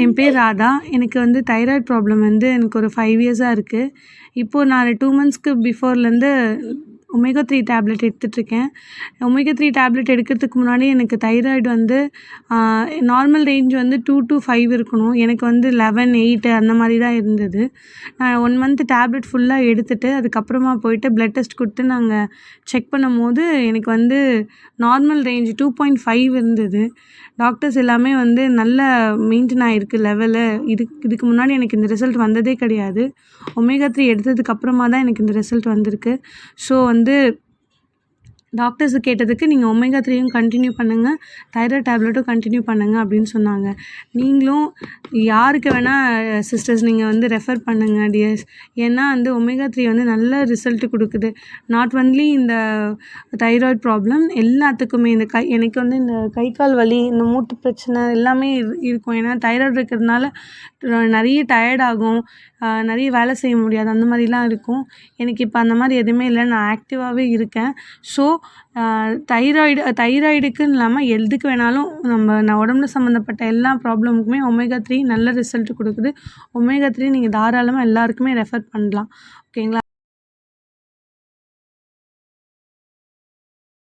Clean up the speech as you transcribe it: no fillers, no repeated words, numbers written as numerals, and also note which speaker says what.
Speaker 1: என் பேர் ராதா. எனக்கு வந்து தைராய்டு ப்ராப்ளம் வந்து எனக்கு ஒரு 5 இயர்ஸாக இருக்குது. இப்போது நான் 2 மந்த்ஸ்க்கு பிஃபோர்லேருந்து ஒமேகா 3 டேப்லெட் எடுத்துகிட்ருக்கேன். ஒமேகா 3 டேப்லெட் எடுக்கிறதுக்கு முன்னாடி எனக்கு தைராய்டு வந்து நார்மல் ரேஞ்ச் வந்து 2 to 5 இருக்கணும். எனக்கு வந்து 11, 8 அந்த மாதிரி தான் இருந்தது. நான் 1 மந்த் டேப்லெட் ஃபுல்லாக எடுத்துகிட்டு அதுக்கப்புறமா போயிட்டு ப்ளட் டெஸ்ட் கொடுத்து நாங்கள் செக் பண்ணும்போது எனக்கு வந்து நார்மல் ரேஞ்ச் 2.5 இருந்தது. டாக்டர்ஸ் எல்லாமே வந்து நல்ல மெயின்டெயின் ஆகிருக்கு லெவலு. இதுக்கு முன்னாடி எனக்கு இந்த ரிசல்ட் வந்ததே கிடையாது. ஒமேகா 3 எடுத்ததுக்கப்புறமா தான் எனக்கு இந்த ரிசல்ட் வந்திருக்கு. ஸோ வந்து டாக்டர்ஸ் கேட்டதுக்கு நீங்கள் ஒமேகா 3யும் கண்டினியூ பண்ணுங்கள், தைராய்டு டேப்லெட்டும் கண்டினியூ பண்ணுங்கள் அப்படின்னு சொன்னாங்க. நீங்களும் யாருக்கு வேணால் சிஸ்டர்ஸ் நீங்கள் வந்து ரெஃபர் பண்ணுங்கள் டியர்ஸ். ஏன்னா வந்து ஒமேகா 3 வந்து நல்ல ரிசல்ட் கொடுக்குது. நாட் ஒன்லி இந்த தைராய்டு ப்ராப்ளம், எல்லாத்துக்குமே இந்த எனக்கு வந்து இந்த கை கால் வலி, இந்த மூட்டு பிரச்சனை எல்லாமே இருக்கும். ஏன்னா தைராய்டு இருக்கிறதுனால நிறைய டயர்ட் ஆகும், நிறைய வேலை செய்ய முடியாது, அந்த மாதிரிலாம் இருக்கும். எனக்கு இப்போ அந்த மாதிரி எதுவுமே இல்லை, நான் ஆக்டிவாகவே இருக்கேன். ஸோ தைராய்டுக்குன்னு இல்லாமல் எதுக்கு வேணாலும் நான் உடம்புல சம்மந்தப்பட்ட எல்லா ப்ராப்ளமுக்குமே ஒமேகா 3 நல்ல ரிசல்ட் கொடுக்குது. ஒமேகா 3 நீங்கள் தாராளமாக எல்லாருக்குமே ரெஃபர் பண்ணலாம். ஓகேங்களா?